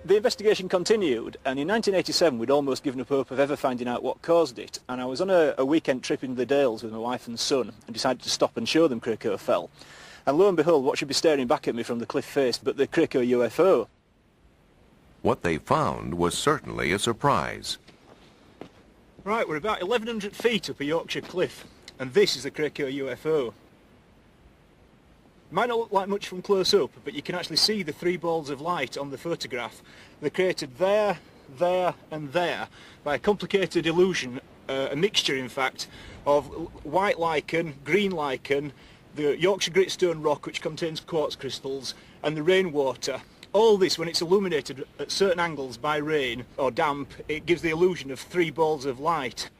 The investigation continued, and in 1987 we'd almost given up hope of ever finding out what caused it, and I was on a weekend trip in the Dales with my wife and son and decided to stop and show them Krakow fell. And lo and behold, what should be staring back at me from the cliff face but the Krakow UFO. What they found was certainly a surprise. Right, we're about 1,100 feet up a Yorkshire cliff, and this is the Krakow UFO. It might not look like much from close up, but you can actually see the three balls of light on the photograph. They're created there, there and there by a complicated illusion, a mixture in fact, of white lichen, green lichen, the Yorkshire Gritstone rock which contains quartz crystals, and the rainwater. All this, when it's illuminated at certain angles by rain or damp, it gives the illusion of three balls of light.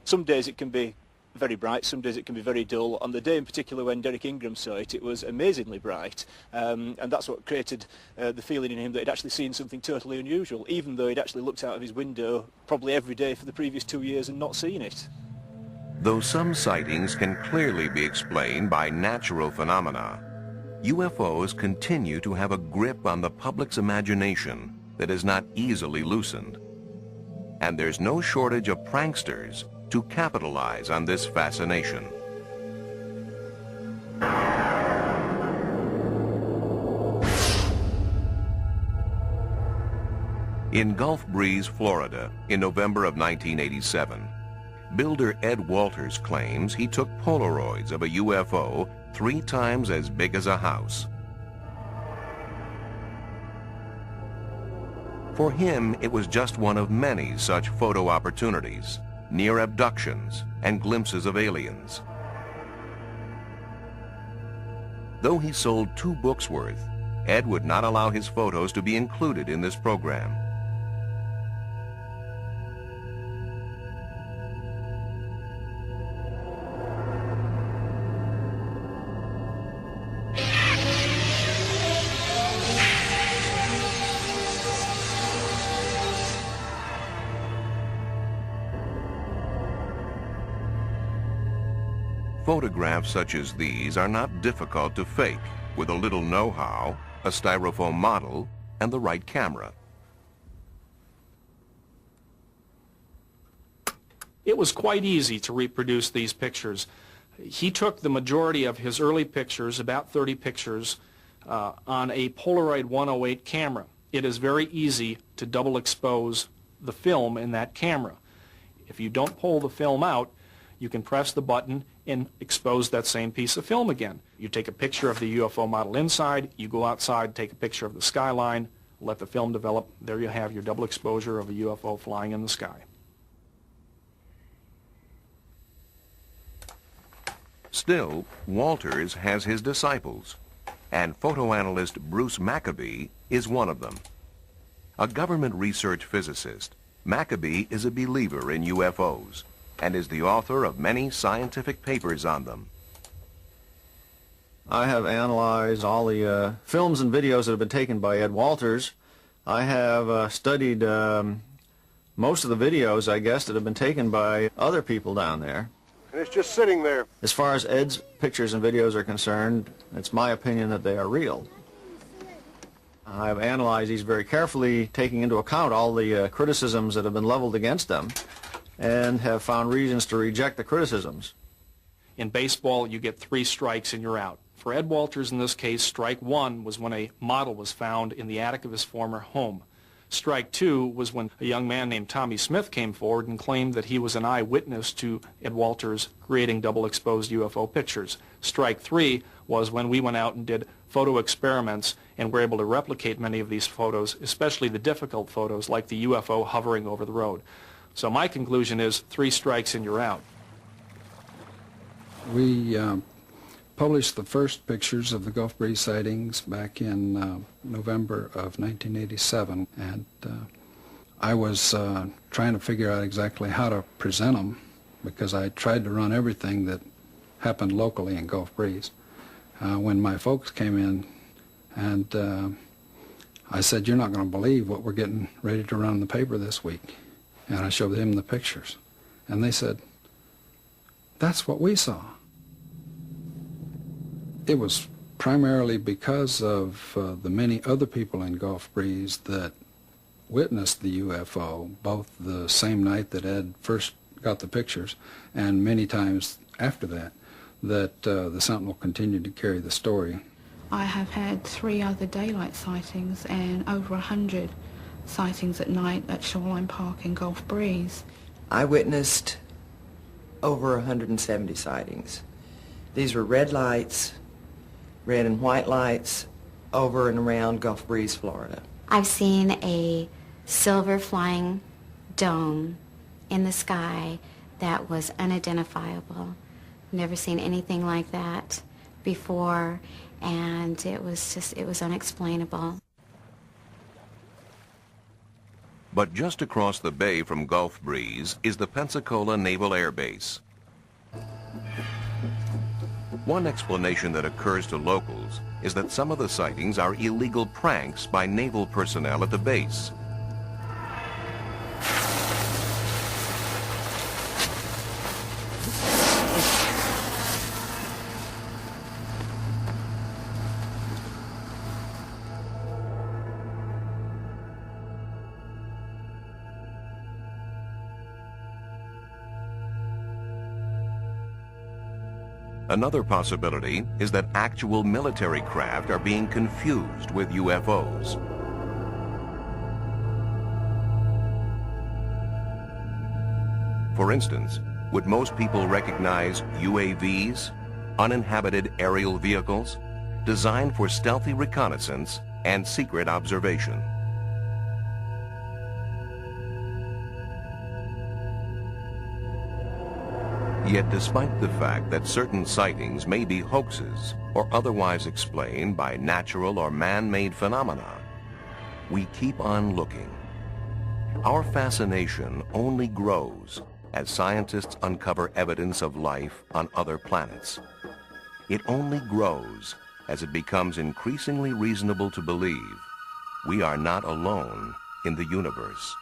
Some days it can be very bright, some days it can be very dull. On the day in particular when Derek Ingram saw it, it was amazingly bright, and that's what created the feeling in him that he'd actually seen something totally unusual, even though he'd actually looked out of his window probably every day for the previous 2 years and not seen it. Though some sightings can clearly be explained by natural phenomena, UFOs continue to have a grip on the public's imagination that is not easily loosened. And there's no shortage of pranksters to capitalize on this fascination. In Gulf Breeze, Florida, in November of 1987, builder Ed Walters claims he took Polaroids of a UFO 3 times as big as a house. For him, it was just one of many such photo opportunities, near abductions and glimpses of aliens. Though he sold 2 books worth, Ed would not allow his photos to be included in this program. Photographs such as these are not difficult to fake with a little know-how, a styrofoam model, and the right camera. It was quite easy to reproduce these pictures. He took the majority of his early pictures, about 30 pictures, on a Polaroid 108 camera. It is very easy to double expose the film in that camera. If you don't pull the film out, you can press the button and expose that same piece of film again. You take a picture of the UFO model inside, you go outside, take a picture of the skyline, let the film develop. There you have your double exposure of a UFO flying in the sky. Still, Walters has his disciples, and photoanalyst Bruce Maccabee is one of them. A government research physicist, Maccabee is a believer in UFOs and is the author of many scientific papers on them. I have analyzed all the films and videos that have been taken by Ed Walters. I have studied most of the videos, I guess, that have been taken by other people down there. And it's just sitting there. As far as Ed's pictures and videos are concerned, it's my opinion that they are real. I've analyzed these very carefully, taking into account all the criticisms that have been leveled against them, and have found reasons to reject the criticisms. In baseball, you get 3 strikes and you're out. For Ed Walters, in this case, strike 1 was when a model was found in the attic of his former home. Strike 2 was when a young man named Tommy Smith came forward and claimed that he was an eyewitness to Ed Walters creating double-exposed UFO pictures. Strike 3 was when we went out and did photo experiments and were able to replicate many of these photos, especially the difficult photos like the UFO hovering over the road. So my conclusion is 3 strikes and you're out. We published the first pictures of the Gulf Breeze sightings back in November of 1987, and I was trying to figure out exactly how to present them, because I tried to run everything that happened locally in Gulf Breeze. When my folks came in, and I said, "You're not going to believe what we're getting ready to run in the paper this week." And I showed them the pictures, and they said, "That's what we saw." It was primarily because of the many other people in Gulf Breeze that witnessed the UFO, both the same night that Ed first got the pictures and many times after that, that the Sentinel continued to carry the story. I have had 3 other daylight sightings and over 100 sightings at night at Shoreline Park in Gulf Breeze. I witnessed over 170 sightings. These were red lights, red and white lights, over and around Gulf Breeze, Florida. I've seen a silver flying dome in the sky that was unidentifiable. Never seen anything like that before, and it was unexplainable. But just across the bay from Gulf Breeze is the Pensacola Naval Air Base. One explanation that occurs to locals is that some of the sightings are illegal pranks by naval personnel at the base. Another possibility is that actual military craft are being confused with UFOs. For instance, would most people recognize UAVs, uninhabited aerial vehicles, designed for stealthy reconnaissance and secret observation? Yet despite the fact that certain sightings may be hoaxes or otherwise explained by natural or man-made phenomena, we keep on looking. Our fascination only grows as scientists uncover evidence of life on other planets. It only grows as it becomes increasingly reasonable to believe we are not alone in the universe.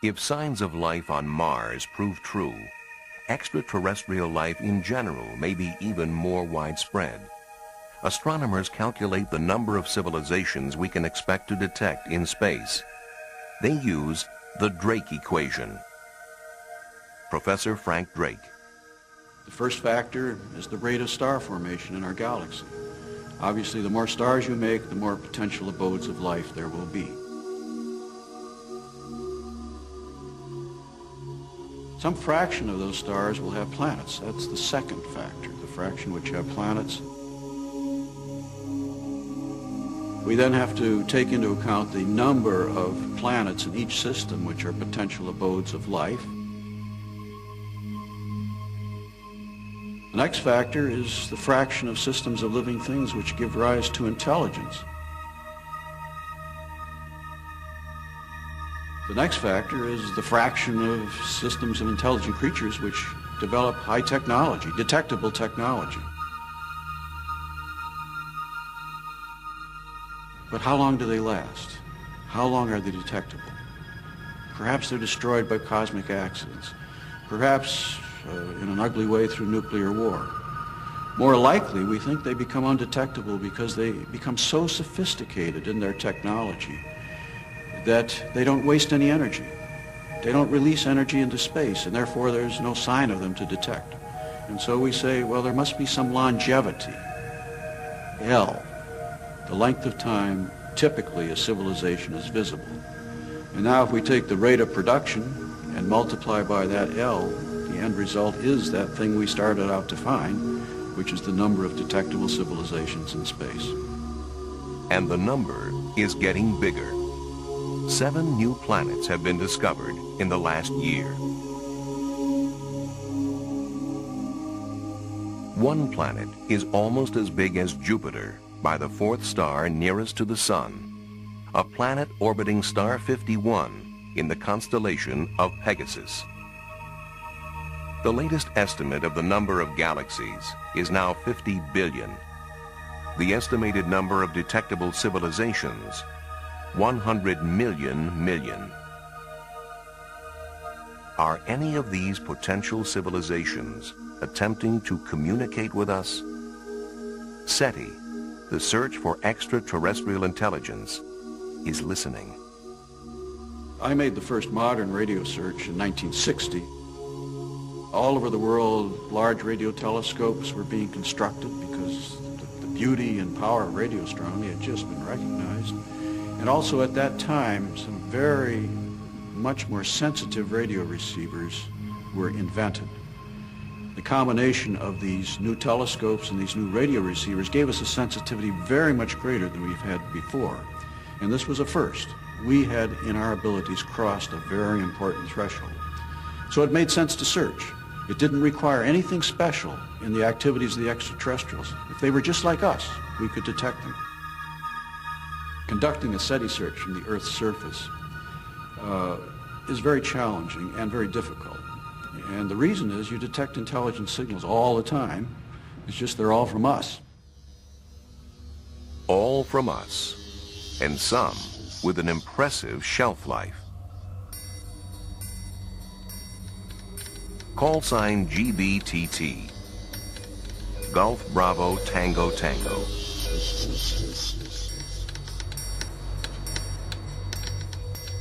If signs of life on Mars prove true, extraterrestrial life in general may be even more widespread. Astronomers calculate the number of civilizations we can expect to detect in space. They use the Drake equation. Professor Frank Drake. The first factor is the rate of star formation in our galaxy. Obviously, the more stars you make, the more potential abodes of life there will be. Some fraction of those stars will have planets. That's the second factor, the fraction which have planets. We then have to take into account the number of planets in each system which are potential abodes of life. The next factor is the fraction of systems of living things which give rise to intelligence. The next factor is the fraction of systems of intelligent creatures which develop high technology, detectable technology. But how long do they last? How long are they detectable? Perhaps they're destroyed by cosmic accidents. Perhaps in an ugly way through nuclear war. More likely, we think they become undetectable because they become so sophisticated in their technology that they don't waste any energy. They don't release energy into space, and therefore there's no sign of them to detect. And so we say, well, there must be some longevity. L, the length of time typically a civilization is visible. And now if we take the rate of production and multiply by that L, the end result is that thing we started out to find, which is the number of detectable civilizations in space. And the number is getting bigger. 7 new planets have been discovered in the last year. One planet is almost as big as Jupiter by the 4th star nearest to the Sun, a planet orbiting star 51 in the constellation of Pegasus. The latest estimate of the number of galaxies is now 50 billion. The estimated number of detectable civilizations, 100 million. Are any of these potential civilizations attempting to communicate with us SETI, the search for extraterrestrial intelligence, is listening. I made the first modern radio search in 1960. All over the world, large radio telescopes were being constructed because the beauty and power of radio astronomy had just been recognized. And also at that time, some very much more sensitive radio receivers were invented. The combination of these new telescopes and these new radio receivers gave us a sensitivity very much greater than we've had before. And this was a first. We had, in our abilities, crossed a very important threshold. So it made sense to search. It didn't require anything special in the activities of the extraterrestrials. If they were just like us, we could detect them. Conducting a SETI search from the Earth's surface is very challenging and very difficult. And the reason is you detect intelligent signals all the time. It's just they're all from us. All from us, and some with an impressive shelf life. Call sign GBTT. Golf Bravo Tango Tango.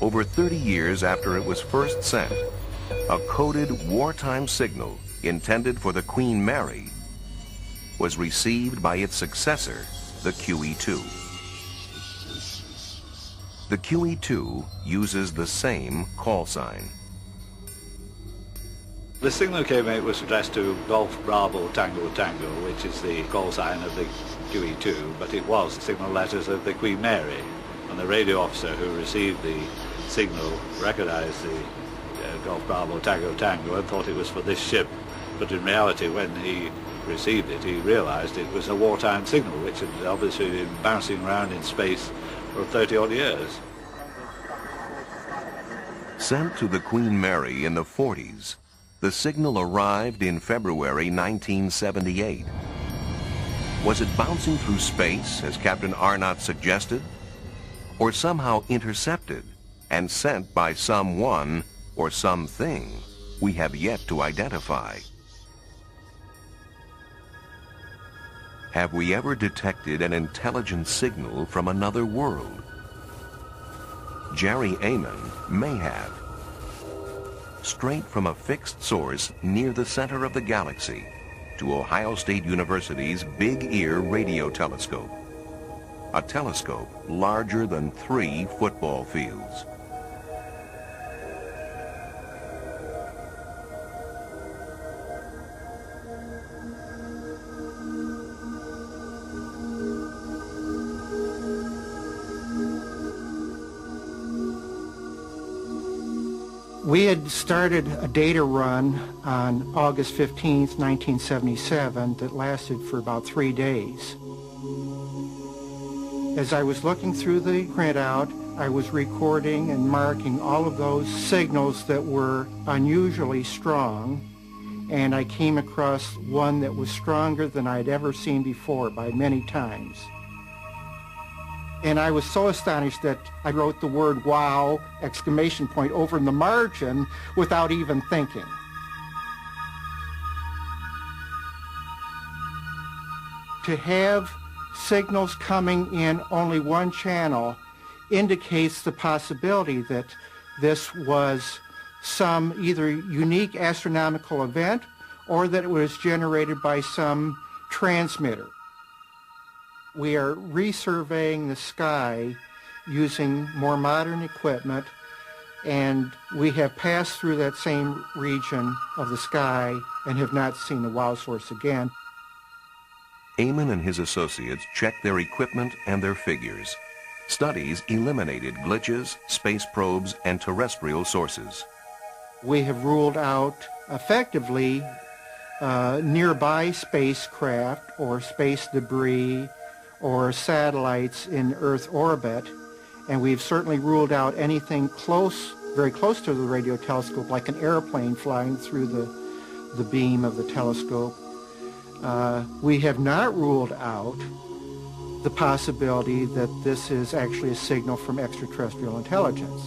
Over 30 years after it was first sent, a coded wartime signal intended for the Queen Mary was received by its successor, the QE2. The QE2 uses the same call sign. The signal came out was addressed to Golf Bravo Tango Tango, which is the call sign of the QE2, but it was signal letters of the Queen Mary. And the radio officer who received the signal recognized the Golf Bravo Tango Tango and thought it was for this ship. But in reality, when he received it, he realized it was a wartime signal, which had obviously been bouncing around in space for 30-odd years. Sent to the Queen Mary in the 40s, the signal arrived in February 1978. Was it bouncing through space, as Captain Arnott suggested? Or somehow intercepted and sent by someone or something we have yet to identify? Have we ever detected an intelligent signal from another world? Jerry Amon may have. Straight from a fixed source near the center of the galaxy to Ohio State University's Big Ear Radio Telescope. A telescope larger than 3 football fields. We had started a data run on August 15th, 1977 that lasted for about 3 days. As I was looking through the printout, I was recording and marking all of those signals that were unusually strong, and I came across one that was stronger than I'd ever seen before by many times. And I was so astonished that I wrote the word "wow!" exclamation point over in the margin without even thinking. To have signals coming in only one channel indicates the possibility that this was some either unique astronomical event or that it was generated by some transmitter. We are resurveying the sky using more modern equipment, and we have passed through that same region of the sky and have not seen the wow source again. Amon and his associates checked their equipment and their figures. Studies eliminated glitches, space probes, and terrestrial sources. We have ruled out effectively nearby spacecraft or space debris or satellites in Earth orbit, and we've certainly ruled out anything close, very close to the radio telescope, like an airplane flying through the beam of the telescope. We have not ruled out the possibility that this is actually a signal from extraterrestrial intelligence.